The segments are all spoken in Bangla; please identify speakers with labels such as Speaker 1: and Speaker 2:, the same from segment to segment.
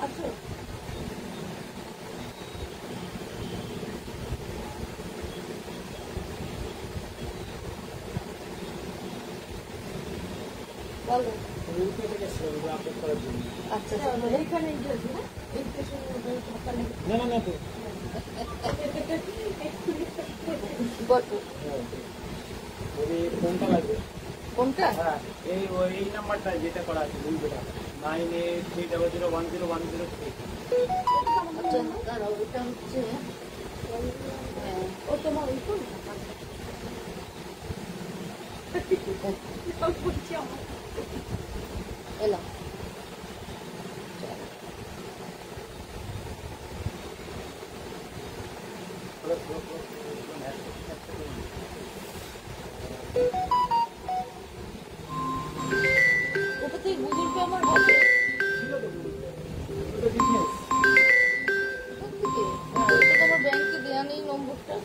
Speaker 1: আচ্ছা বলো। আচ্ছা এইখানে
Speaker 2: কোনটা লাগবে?
Speaker 1: কোনটা?
Speaker 2: হ্যাঁ এই নাম্বারটা যেটা করা আছে 9830010103।
Speaker 1: আচ্ছা দাঁড়াও, ওটা হচ্ছে ও তোমার ওই তো এলাম। ওটা থেকে গুগল পে আমার হবে তোমার ব্যাংকে দেওয়া নেই নম্বরটা।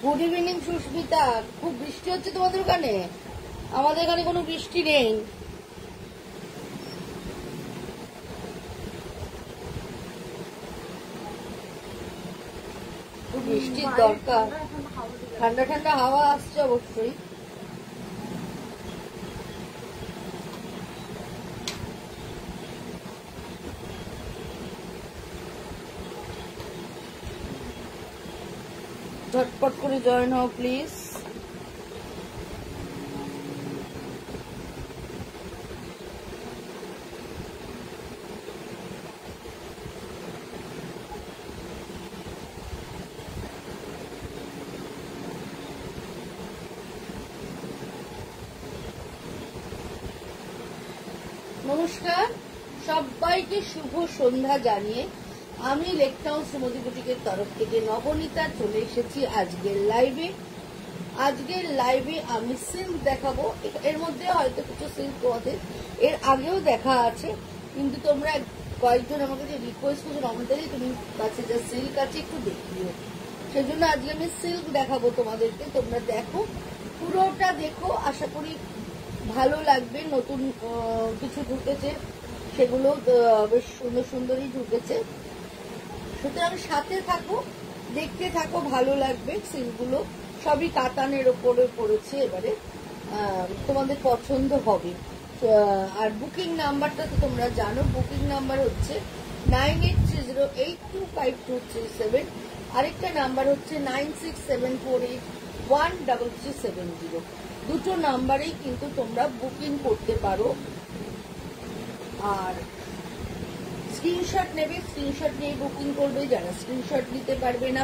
Speaker 1: গুড ইভিনিং সুস্মিতা, খুব বৃষ্টি হচ্ছে তোমাদের ওখানে? আমাদের এখানে কোনো বৃষ্টি নেই। খুব বৃষ্টির দরকার, ঠান্ডা ঠান্ডা হাওয়া আসছে অবশ্যই। ঝটপট করে জয়েন হও প্লিজ। নমস্কার সবাইকে, শুভ সন্ধ্যা জানিয়ে আমি লেকটাউন শ্রীমতী বুটিকের তরফ থেকে নবনীতা চলে এসেছি আজকের লাইভে। আজকের লাইভে আমি সিল্ক দেখাবো। এর মধ্যে হয়তো কিছু সিল্ক তোমাদের এর আগেও দেখা আছে, কিন্তু তোমরা কয়েকজন আমাকে যে রিকোয়েস্ট করছো নবনীতাদি তুমি কাছে যা সিল্ক আছে একটু দেখিও, সেজন্য আজকে আমি সিল্ক দেখাবো তোমাদেরকে। তোমরা দেখো, পুরোটা দেখো, আশা করি ভালো লাগবে। নতুন কিছু ঢুকেছে, সেগুলো বেশ সুন্দর সুন্দরই ঢুকেছে, সুতরাং সাথে থাকো, দেখতে থাকো, ভালো লাগবে। সিল্কগুলো সবই কাতানের ওপরে পড়েছে, এবারে তোমাদের পছন্দ হবে। আর বুকিং নাম্বারটা তো তোমরা জানো, বুকিং নাম্বার হচ্ছে 9830825237, আরেকটা নাম্বার হচ্ছে 9674813370। দুটো নাম্বারেই কিন্তু তোমরা বুকিং করতে পারো। আর স্ক্রিনশট নেবে, স্ক্রিনশট নিয়ে বুকিং করবে। যারা স্ক্রিনশট নিতে পারবে না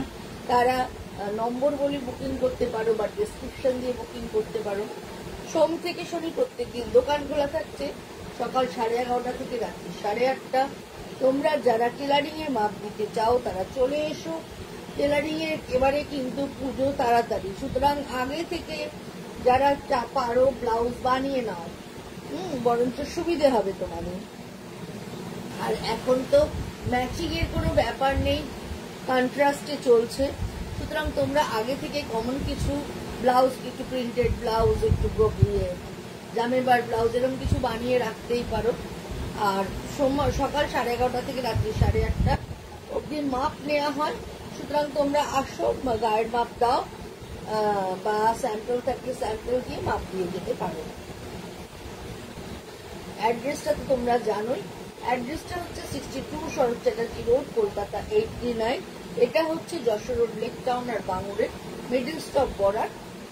Speaker 1: তারা নম্বর বলে বুকিং করতে পারো বা ডেসক্রিপশন দিয়ে বুকিং করতে পারো। সোম থেকে শনি প্রত্যেকদিন দোকান খোলা থাকছে, সকাল 11:30 থেকে রাত্রি 8:30। তোমরা যারা টেলারিং এর মাপ দিতে চাও তারা চলে এসো। টেলারিং এর এবারে কিন্তু পুজো তাড়াতাড়ি, সুতরাং আগে থেকে যারা পারো ব্লাউজ বানিয়ে নাও, বরঞ্চ সুবিধে হবে তোমাদের। আর এখন তো ম্যাচিং এর কোনো ব্যাপার নেই, কন্ট্রাস্টে চলছে, সুতরাং তোমরা আগে থেকে কমন কিছু ব্লাউজ, একটু প্রিন্টেড ব্লাউজ, একটু জামেবার ব্লাউজ এরকম কিছু বানিয়ে রাখতেই পারো। আর সময় সকাল 11:30 থেকে রাত্রি 8:30 অবধি মাপ নেওয়া হয়। সুতরাং তোমরা আসো, গায়ের মাপ দাও, বা স্যাম্পল থাকলে স্যাম্পল দিয়ে মাপ দিয়ে যেতে পারো। অ্যাড্রেসটা তো তোমরা জানোই। অ্যাড্রেসটা হচ্ছে 62 শরৎ চ্যাটার্জি রোড, কলকাতা 89। এটা হচ্ছে যশোর রোড, লেক টাউন আর বাঙুরের মিডল স্টপ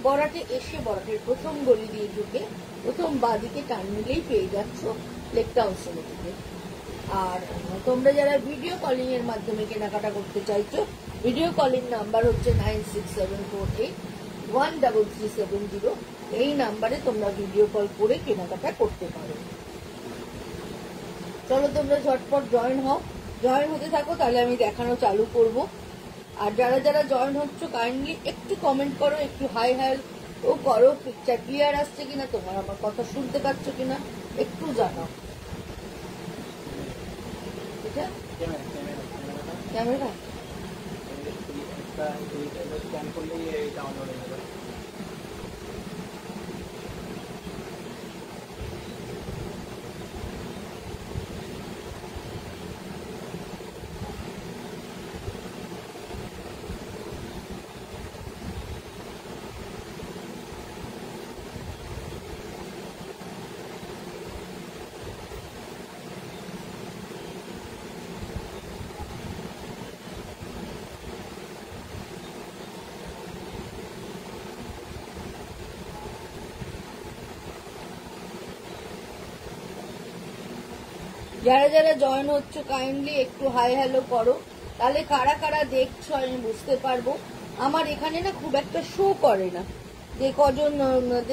Speaker 1: বরাটে এসে বরাটের প্রথম গলি দিয়ে ঢুকে প্রথম বাঁদিকে টান নিলেই পেয়ে যাচ্ছ লেক টাউন সমিতিকে। আর তোমরা যারা ভিডিও কলিং এর মাধ্যমে কেনাকাটা করতে চাইছো, ভিডিও কলিং নাম্বার হচ্ছে 9674813370। এই নাম্বারে তোমরা ভিডিও কল করে কেনাকাটা করতে পারো। চলো তোমরা ঝটপট জয়েন হও, জয়েন হতে থাকো, তাহলে আমি দেখানো চালু করব। আর যারা যারা জয়েন হচ্ছ কাইন্ডলি একটু কমেন্ট করো, একটু হাই হাই ও করো। পিকচার ক্লিয়ার আসছে কিনা, তোমার আমার কথা শুনতে পাচ্ছ কিনা একটু জানাও। এটা ক্যামেরা
Speaker 2: স্ক্যান করলেই ডাউনলোড হয়ে যাবে।
Speaker 1: যারা যারা জয়েন হচ্ছ কাইন্ডলি একটু হাই হ্যালো করো, তাহলে কারা কারা দেখছো আমি বুঝতে পারবো। আমার এখানে না খুব একটা শো করে না যে কজন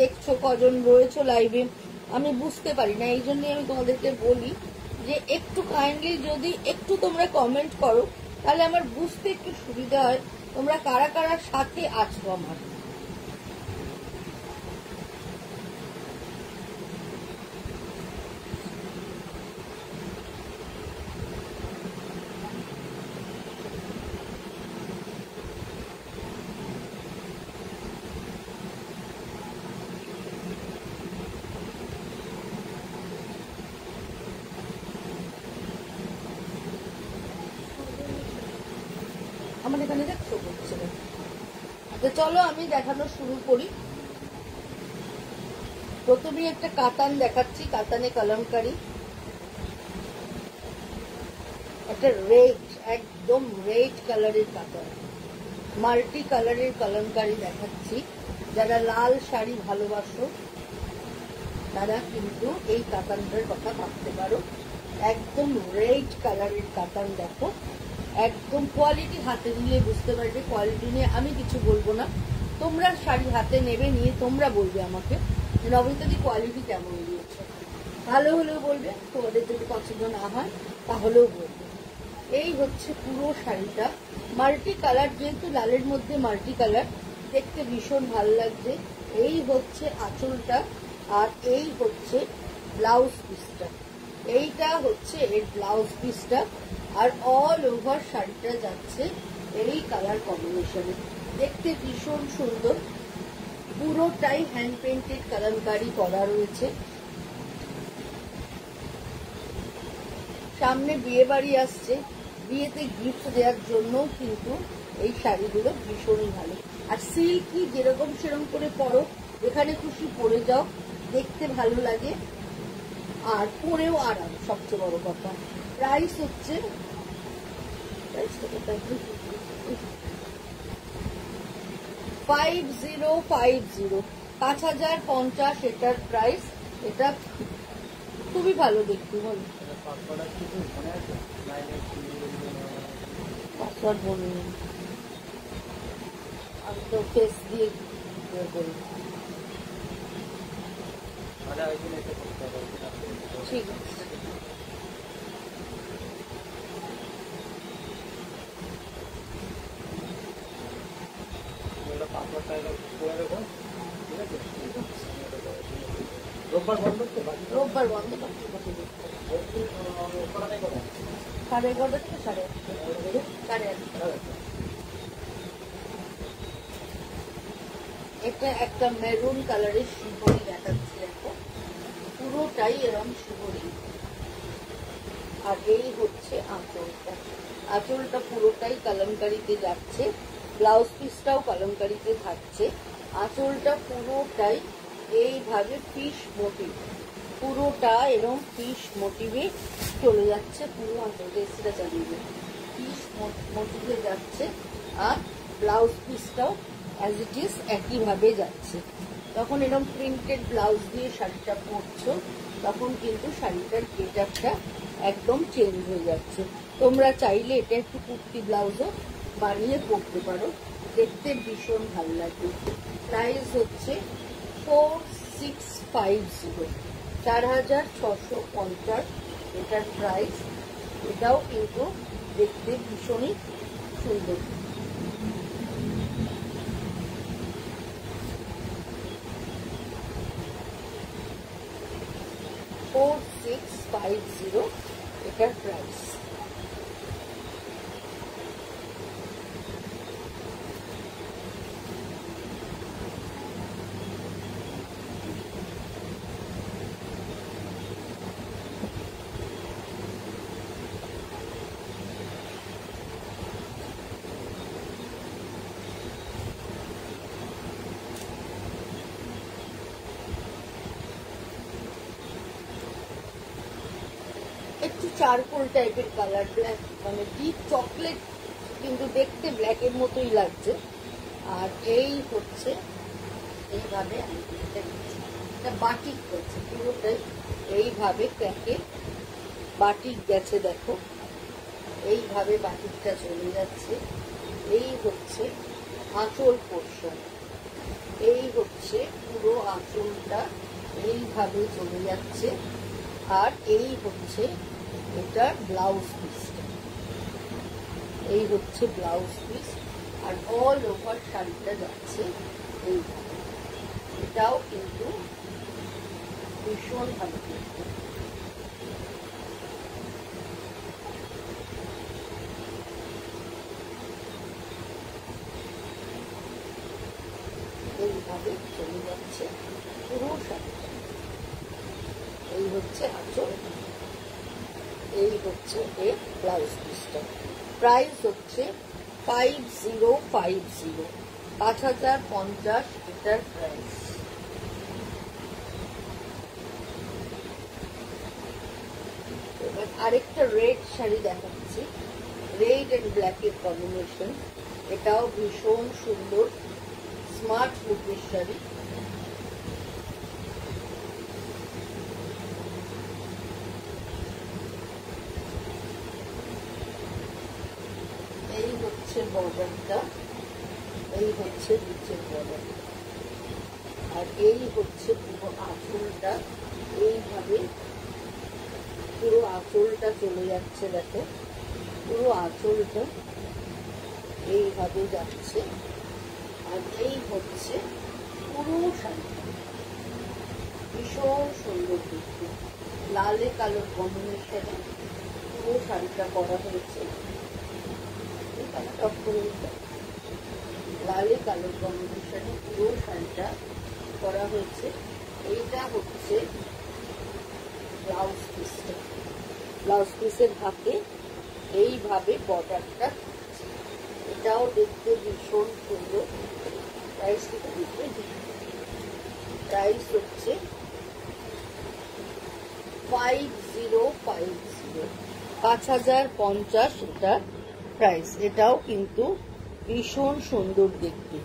Speaker 1: দেখছো, কজন রয়েছো লাইভে, আমি বুঝতে পারি না। এই জন্যই আমি তোমাদেরকে বলি যে একটু কাইন্ডলি যদি একটু তোমরা কমেন্ট করো, তাহলে আমার বুঝতে একটু সুবিধা হয় তোমরা কারা কারা সাথে আছো আমার। আমার এখানে দেখছো করছে না। তো চলো আমি দেখানো শুরু করি। প্রথমে একটা কাতান দেখাচ্ছি, কাতানে কলমকারি, একটা রেড, একদম রেড কালারের কাতান, মাল্টি কালারের কলমকারি দেখাচ্ছি। যারা লাল শাড়ি ভালোবাসো তারা কিন্তু এই কাতানটার কথা ভাবতে পারো। একদম রেড কালারের কাতান, দেখো একদম কোয়ালিটি হাতে নিলে বুঝতে পারবে। কোয়ালিটি নিয়ে আমি কিছু বলবো না, তোমরা শাড়ি হাতে নেবে, নিয়ে তোমরা বলবে আমাকে যে নবনীতাদি কোয়ালিটি কেমন দিয়েছে। ভালো হলেও বলবে, তোমাদের যদি পছন্দ না হয় তাহলেও বলবে। এই হচ্ছে পুরো শাড়িটা, মাল্টি কালার, যেহেতু লালের মধ্যে মাল্টি কালার, দেখতে ভীষণ ভালো লাগছে। এই হচ্ছে আঁচলটা, আর এই হচ্ছে ব্লাউজ পিসটা। এইটা হচ্ছে এর ব্লাউজ পিসটা, আর অল ওভার শাড়িটা যাচ্ছে এই কালার কম্বিনেশনে, দেখতে ভীষণ সুন্দর। পুরোটাই হ্যান্ড পেন্টেড কালামকারি করা রয়েছে। সামনে বিয়ে বাড়ি আসছে, বিয়েতে গিফট দেওয়ার জন্য কিন্তু এই শাড়িগুলো ভীষণই ভালো। আর সিল্কি যেরকম সেরকম করে পরো, এখানে খুশি পরে যাও, দেখতে ভালো লাগে আর পরেও আরাম। সবচেয়ে বড় কথা প্রাইস হচ্ছে 5050, 5050 এটার প্রাইস। এটা খুবই ভালো দেখতে, বলো পাসওয়ার্ড বলুন, আমি তো ফেস দিয়ে বলি। ঠিক আছে,
Speaker 2: রোববার বন্ধ তো,
Speaker 1: রোববার বন্ধ, 11:30 থেকে 8:30। এটা একটা মেরুন কালারের শিবলি দেখাচ্ছি, দেখো পুরোটাই এরকম শিবরি। আর এই হচ্ছে আঁচলটা, আঁচলটা পুরোটাই কলমকারিতে যাচ্ছে, ব্লাউজ পিসটাও কলমকারিতে থাকছে। আঁচলটা পুরোটাই এইভাবে ফিশ মোটিভ, পুরোটা এরকম ফিশ মোটিভে চলে যাচ্ছে। পুরো আঁচলটা এসিটা চালিয়ে ফিশ মোটিভে যাচ্ছে। আর ব্লাউজ পিসটাও অ্যাজ ইট ইজ একইভাবে যাচ্ছে। তখন এরকম প্রিন্টেড ব্লাউজ দিয়ে শাড়িটা পরছো, তখন কিন্তু শাড়িটার গেটআপটা একদম চেঞ্জ হয়ে যাচ্ছে। তোমরা চাইলে এটা একটু কুর্তি ব্লাউজও বানিয়ে পরতে পারো, দেখতে ভীষণ ভালো লাগবে। প্রাইস হচ্ছে 4650, 4650 এটার প্রাইস। এটাও কিন্তু দেখতে ভীষণই সুন্দর। এটার প্রাইস। একটু চারকোল টাইপের কালার, ব্ল্যাক মানে ডিপ চকলেট, কিন্তু দেখতে ব্ল্যাকের মতোই লাগছে। আর এই হচ্ছে এইভাবে এটা বাটিক গেছে, পুরোটাই এইভাবে প্যাকে বাটিক গেছে। দেখো এইভাবে বাটিকটা চলে যাচ্ছে। এই হচ্ছে আঁচল পোর্শন, এই হচ্ছে পুরো আঁচলটা এইভাবে চলে যাচ্ছে। আর এই হচ্ছে এটা ব্লাউজ পিসটা, এই হচ্ছে ব্লাউজ পিস। আর অল ওভার শাড়িটা যাচ্ছে এইভাবে। এটাও কিন্তু ভীষণ ভালো দেখতে। এইভাবে চলে যাচ্ছে পুরো শাড়িটা। এই হচ্ছে আঁচল, এই হচ্ছে এর ব্লাউজ পিসটা। প্রাইস হচ্ছে 5050, 5050 এটার প্রাইস। এবার আরেকটা রেড শাড়ি দেখাচ্ছি, রেড এন্ড ব্ল্যাক এর কম্বিনেশন। এটাও ভীষণ সুন্দর স্মার্ট লুকের শাড়ি। এই হচ্ছে বর্ডারটা, এই হচ্ছে নিচের বর্ডার। আর এই হচ্ছে পুরো আঁচলটা, এইভাবে পুরো আঁচলটা চলে যাচ্ছে। দেখো পুরো আঁচলটা এইভাবে যাচ্ছে। আর এই হচ্ছে পুরো শাড়িটা, ভীষণ সুন্দর দেখতে, লালে কালোর কম্বিনেশনে পুরো শাড়িটা করা হয়েছে। লালে কালোর কম্বিনেশনে পুরো শাড়িটা করা হয়েছে। এইটা হচ্ছে ব্লাউজ পিসটা, ব্লাউজ পিসের হাতে এইভাবে বর্ডারটা, এটাও দেখতে ভীষণ সুন্দর। প্রাইসটা দেখতে, প্রাইস হচ্ছে 5050, 5050 এটা প্রাইস। এটাও কিন্তু ভীষণ সুন্দর দেখতে।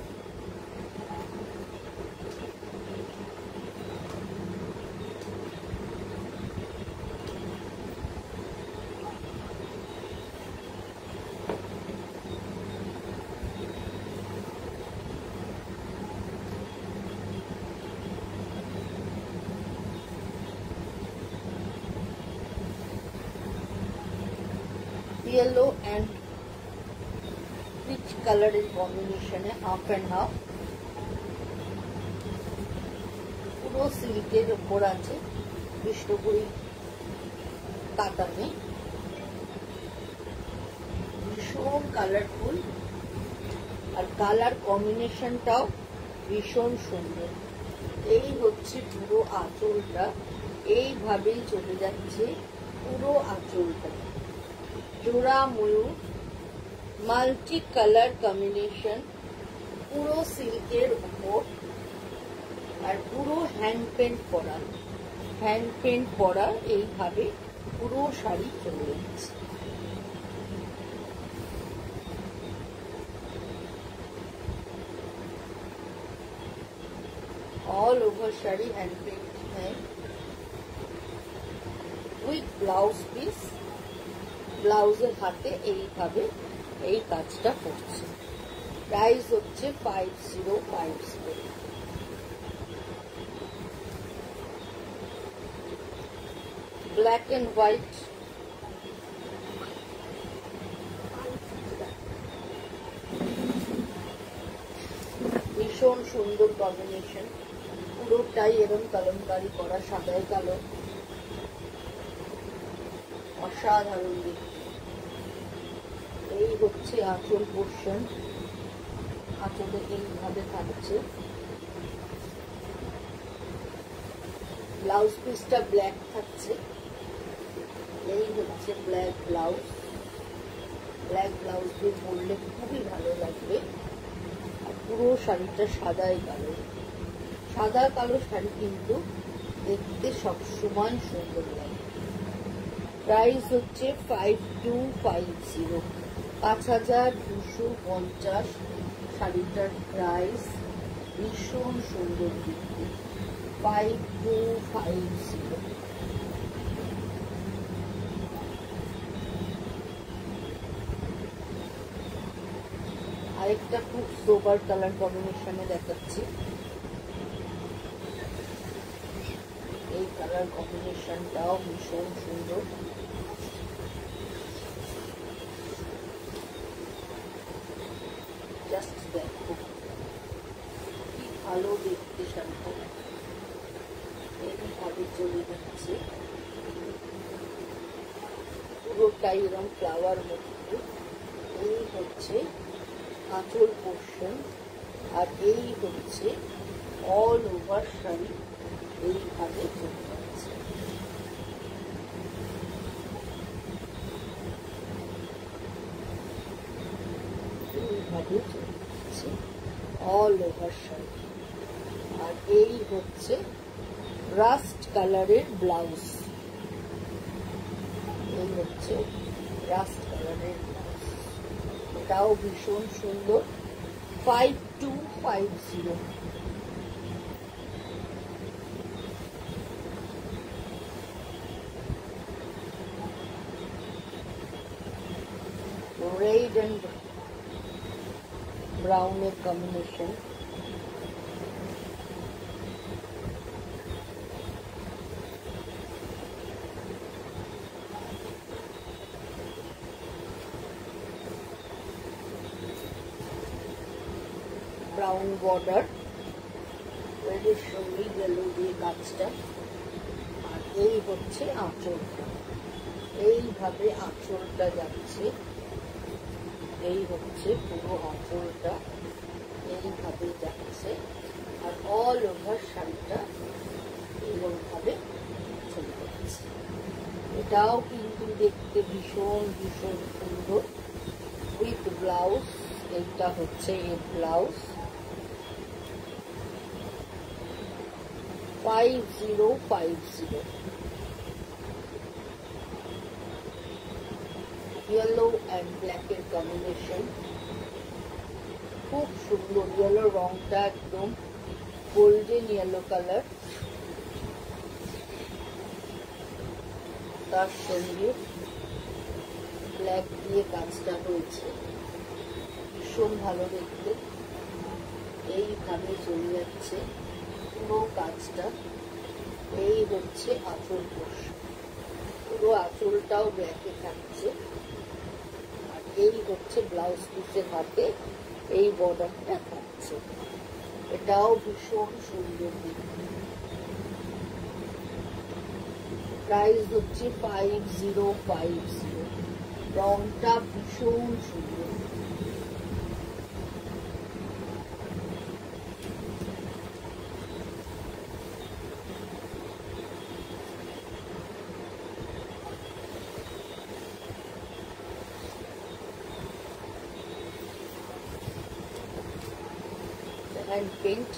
Speaker 1: Yellow and rich colour in combination है, हाफ एंड हाफ। পুরো সিল্কের উপর আছে, বিষ্ণুপুরি কাতানে, ভীষণ কালারফুল। আর কালার কম্বিনেশনটাও ভীষণ সুন্দর। এই হচ্ছে পুরো আঁচলটা, এইভাবেই চলে যাচ্ছে পুরো আঁচলটা। জোড়া ময়ূর, মাল্টি কালার কম্বিনেশন, পুরো সিল্কের উপর, আর পুরো হ্যান্ড পেন্ট করা এইভাবে পুরো শাড়ি চলে যাচ্ছে। All over sari hand paint है উইথ ব্লাউজ পিস। ব্লাউজের হাতে এইভাবে এই কাজটা করছে। প্রাইস হচ্ছে 5050। ব্ল্যাক এন্ড হোয়াইট, ভীষণ সুন্দর কম্বিনেশন। পুরোটাই এরকম কলমকারি করা, সাদায় কালো, অসাধারণ দেখতে। এই হচ্ছে আঁচল পোর্শন, আঁচলে এইভাবে থাকছে। ব্লাউজ পিসটা ব্ল্যাক থাকছে। এই হচ্ছে ব্ল্যাক ব্লাউজ। ব্ল্যাক ব্লাউজ দিয়ে পরলে খুবই ভালো লাগবে। আর পুরো শাড়িটা সাদায় কালো। সাদা কালো শাড়ি কিন্তু দেখতে সবসময় সুন্দর লাগে। প্রাইস হচ্ছে 5250, 5250 শাড়িটার প্রাইস। ভীষণ সুন্দর দেখতে, 5250। আরেকটা খুব সোবার কালার কম্বিনেশনে দেখাচ্ছি। এই কালার কম্বিনেশনটাও ভীষণ সুন্দর। জাস্ট দেখো কি ভালো দেখতে শাড়িটা। এইভাবে চলে যাচ্ছে পুরোটাই এরকম ফ্লাওয়ার মধ্যে। এই হচ্ছে আঁচল পোর্শন, আর এই হচ্ছে অল ওভার শাড়ি এইভাবে চলে যাচ্ছে। এইভাবে চলে যাচ্ছে অল ওভার শাড়ি। আর এই হচ্ছে রাস্ট কালারের ব্লাউজ। এই হচ্ছে রাস্ট কালারের ব্লাউজ, এটাও ভীষণ সুন্দর। 5250। রেড এন্ড ব্রাউনের কম্বিনেশন। ব্রাউন বর্ডার, রেডের সঙ্গে ইয়েলো দিয়ে কাজটা। আর এই হচ্ছে আঁচলটা, এইভাবে আঁচলটা যাচ্ছে। এই হচ্ছে পুরো আঁচলটা এইভাবে যাচ্ছে। আর অল ওভার শাড়িটা এইরকমভাবে চলে যাচ্ছে। এটাও কিন্তু দেখতে ভীষণ ভীষণ সুন্দর উইথ ব্লাউজ। এইটা হচ্ছে এর ব্লাউজ। 5050। ইয়েলো অ্যান্ড ব্ল্যাকের কম্বিনেশন খুব সুন্দর। ইয়েলো রংটা একদম গোল্ডেন ইয়েলো কালার, তার সঙ্গে ব্ল্যাক দিয়ে কাজটা রয়েছে, ভীষণ ভালো দেখতে। এইভাবে চলে যাচ্ছে পুরো কাজটা। এই হচ্ছে আঁচল পোর্শন, পুরো আঁচলটাও ব্ল্যাকে থাকছে। আর এই হচ্ছে ব্লাউজ পিসের হাতে এই বর্ডারটা থাকছে। এটাও ভীষণ সুন্দর দেখতে। প্রাইস হচ্ছে 5050। রংটা ভীষণ সুন্দর। হ্যান্ড পেন্ট,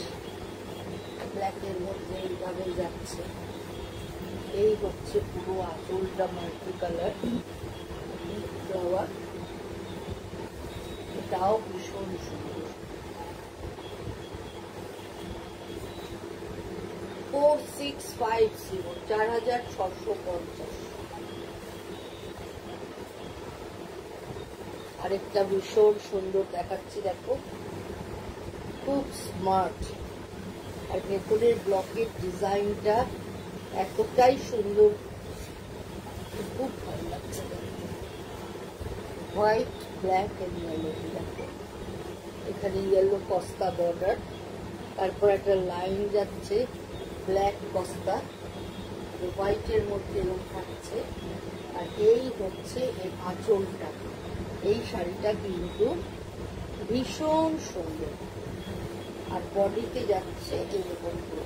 Speaker 1: ব্ল্যাকের মধ্যে এইভাবে যাচ্ছে। এই হচ্ছে পুরো আঁচলটা মাল্টি কালার ফ্লাওয়ার, এটাও ভীষণ সুন্দর। 4650, 4650। আরেকটা ভীষণ সুন্দর দেখাচ্ছি, দেখো খুব স্মার্ট। আর ভেতরের ব্লকের ডিজাইনটা এতটাই সুন্দর, খুব ভালো লাগছে দেখতে। হোয়াইট, ব্ল্যাক এন্ড ইয়েলো, দেখো এখানে ইয়েলো কস্তা বর্ডার, তারপর একটা লাইন যাচ্ছে ব্ল্যাক কস্তা, হোয়াইটের মধ্যে এরকম থাকছে। আর এই হচ্ছে এর আঁচলটা। এই শাড়িটা কিন্তু ভীষণ সুন্দর, আর বডিতে যাচ্ছে এরকম করে।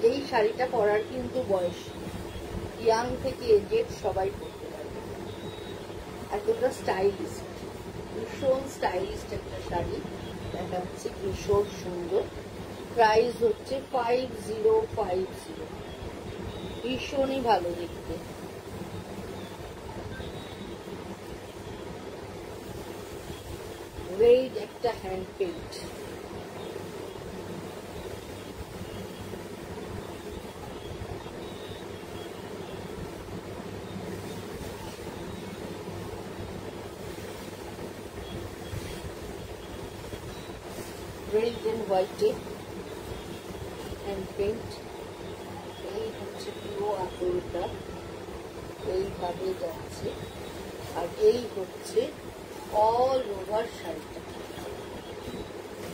Speaker 1: এই শাড়িটা পরার কিন্তু বয়স, ইয়াং থেকে এজেড সবাই পরতে পারবে। এতটা স্টাইলিস্ট, ভীষণ স্টাইলিস্ট একটা শাড়ি দেখাচ্ছে, ভীষণ সুন্দর। প্রাইস হচ্ছে 5050, ভীষণই ভালো দেখতে। রেড একটা হ্যান্ড পেন্ট, রেড এন্ড হোয়াইটে হ্যান্ড পেন্ট। এই হচ্ছে পুরো আঁচলটা, এইভাবে যাচ্ছে। আর এই হচ্ছে অল ওভার শাড়িটা।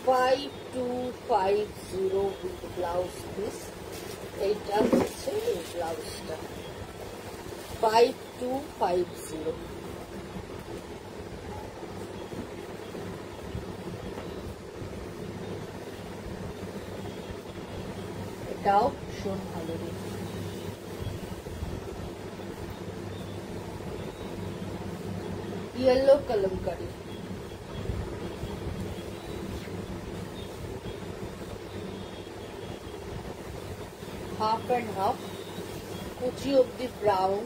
Speaker 1: 5250 উইথ ব্লাউজ পিস। এইটা হচ্ছে এই ব্লাউজটা, 5250। এটাও ভীষণ ভালো দেখতে। Yellow Kalamkari, half and half, कुची ऑफ द ब्राउन।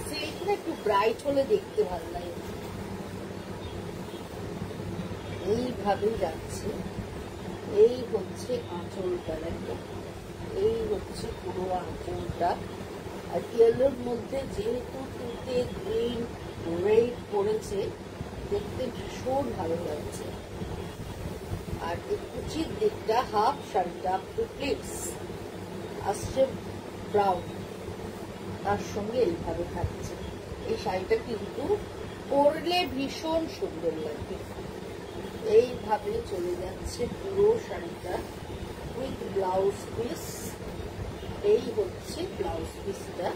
Speaker 1: সিল্কটা একটু ব্রাইট হলে দেখতে ভালো লাগে। এইভাবে যাচ্ছে। এই হচ্ছে আঁচলটা, দেখো এই হচ্ছে পুরো আঁচলটা। আর ইয়েলোর মধ্যে যেহেতু তুতে গ্রিন রেড পড়েছে, দেখতে ভীষণ ভালো লাগছে। আর এই কুচির দিকটা হাফ শাড়িটা প্লিটস আসছে ব্রাউন, তার সঙ্গে এইভাবে থাকছে। এই শাড়িটা কিন্তু পরলে ভীষণ সুন্দর লাগবে। এইভাবে চলে যাচ্ছে পুরো শাড়িটা উইথ ব্লাউজ পিস। এই হচ্ছে ব্লাউজ পিসটা,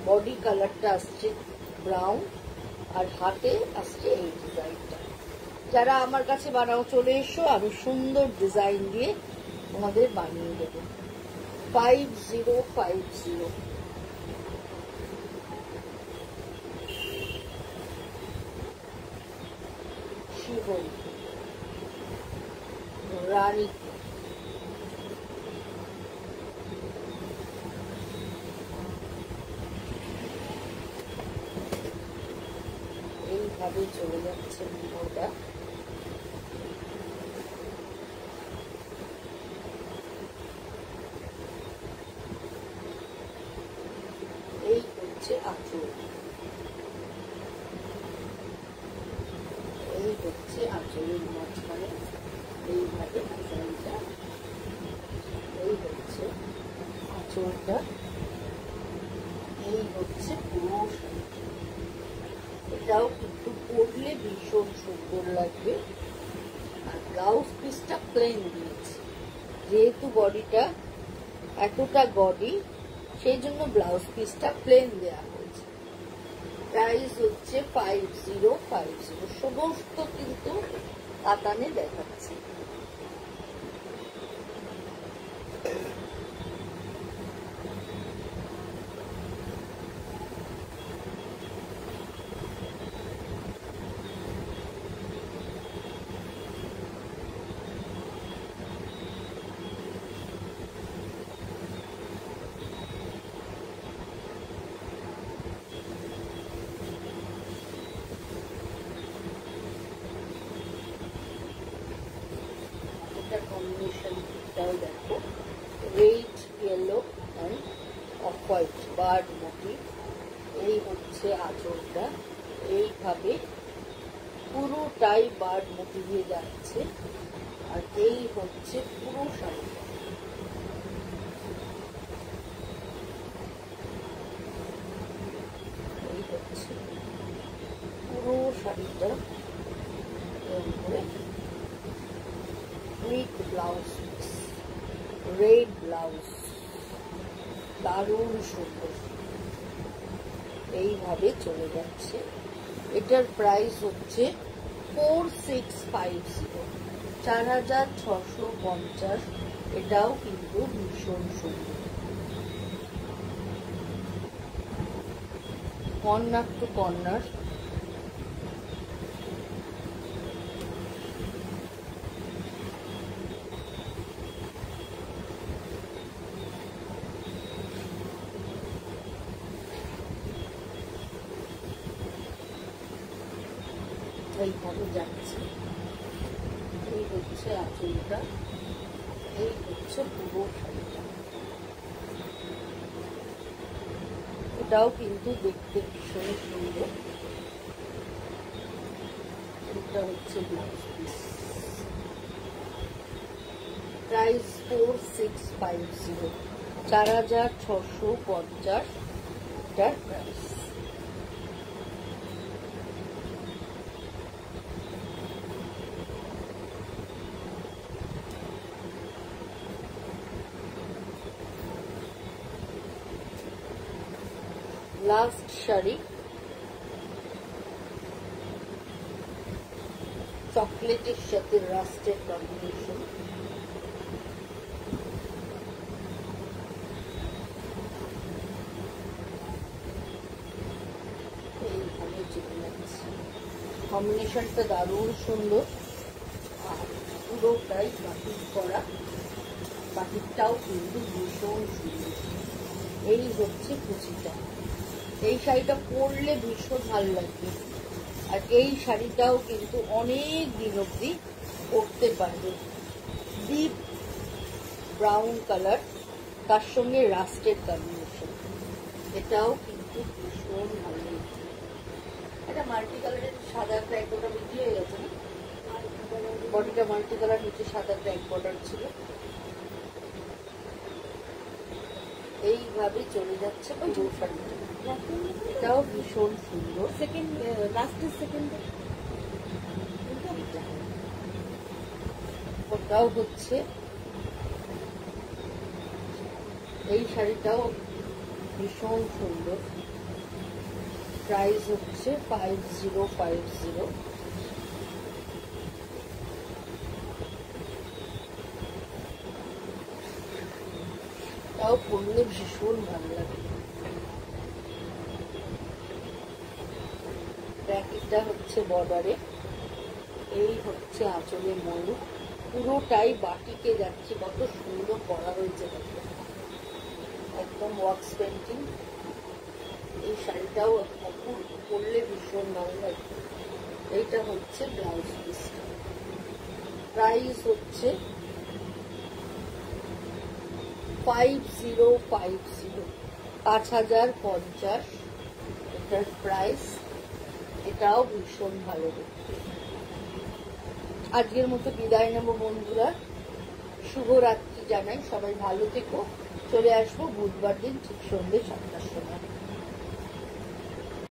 Speaker 1: বডি কালারটা আসছে ব্রাউন, আর হাতে আসছে এই ডিজাইনটা। যারা আমার কাছে বানাও চলে এসো, আমি সুন্দর ডিজাইন দিয়ে তোমাদের বানিয়ে দেবো। 5050। শিবন রানী, এইভাবে চলে যাচ্ছে পুরোটা। এই হচ্ছে আঁচল, এই হচ্ছে আঁচলের মাঝখানে এইভাবে ডিজাইনটা। এই হচ্ছে আঁচলটা, এই হচ্ছে পুরো শাড়িটা। এটাও কিন্তু পরলে ভীষণ সুন্দর লাগবে। আর ব্লাউজ পিসটা প্লেন দিয়েছে, যেহেতু বডিটা এতটা বডি, সেই জন্য ব্লাউজ পিসটা প্লেন দেওয়া হয়েছে। প্রাইস হচ্ছে 5050, সমস্ত কিন্তু কাতানে দেখাচ্ছে। শাড়িটার কম্বিনেশনটাও দেখো, red yellow and off white bird motif. এই হচ্ছে আঁচলটা, এইভাবে পুরোটাই বার্ড মোটিভে যাচ্ছে। আর এই হচ্ছে পুরো শাড়িটা। এই হচ্ছে পুরো শাড়িটা উইথ ব্লাউজ, রেড ব্লাউজ, দারুণ সুন্দর। এইভাবে চলে যাচ্ছে। এটার প্রাইস হচ্ছে 4650, 4650। এটাও কিন্তু ভীষণ সুন্দর। কর্নার টু কর্নার, এইভাবে যাচ্ছে। এই হচ্ছে আঁচলটা, এই হচ্ছে পুরো শাড়িটা। এটাও কিন্তু দেখতে ভীষণ সুন্দর। এটা হচ্ছে ব্লাউজ পিস, প্রাইস 4650, 4650 এটার প্রাইস। লাস্ট শাড়ি, চকলেটের সাথে রাস্টের কম্বিনেশন। এইভাবে চলে যাচ্ছে। কম্বিনেশনটা দারুণ সুন্দর। আর পুরোটাই বাটিক করা, বাটিকটাও কিন্তু ভীষণ সুন্দর। এই হচ্ছে কুচিটা। এই শাড়িটা পরলে ভীষণ ভালো লাগবে। আর এই শাড়িটাও কিন্তু অনেক দিন অব্দি পরতে পারবে। ডিপ ব্রাউন কালার, তার সঙ্গে রাস্টের কম্বিনেশন। এটাও কিন্তু ভীষণ ভালো লাগবে। এটা মাল্টি কালারের, সাদা ব্ল্যাক বর্ডার বিক্রি হয়ে গেছে না? বডিটা মাল্টি কালার, নিচে সাদা ব্ল্যাক বর্ডার ছিল। এইভাবে চলে যাচ্ছে পুরো শাড়িটা। এটাও ভীষণ সুন্দর।
Speaker 3: সেকেন্ড লাস্টের সেকেন্ড
Speaker 1: ওটাও হচ্ছে, এই শাড়িটাও ভীষণ সুন্দর। প্রাইস হচ্ছে 5050। তাও পরলে ভীষণ ভালো লাগে। ব্যাকেটটা হচ্ছে বর্ডারে, এই হচ্ছে আঁচলের ময়ূর। পুরোটাই বাটিকে যাচ্ছে, কত সুন্দর করা হয়েছে দেখো, একদম ওয়াক্স পেন্টিং। এই শাড়িটাও পরলে ভীষণ ভালো লাগবে। এইটা হচ্ছে ব্লাউজ পিসটা। প্রাইস হচ্ছে 5050, 5050 এটার প্রাইস। এটাও ভীষণ ভালো দেখতে। আজকের মতো বিদায় নেব বন্ধুরা, শুভরাত্রি জানাই, সবাই ভালো থেকো। চলে আসবো বুধবার দিন ঠিক সন্ধ্যে 7টার সময়।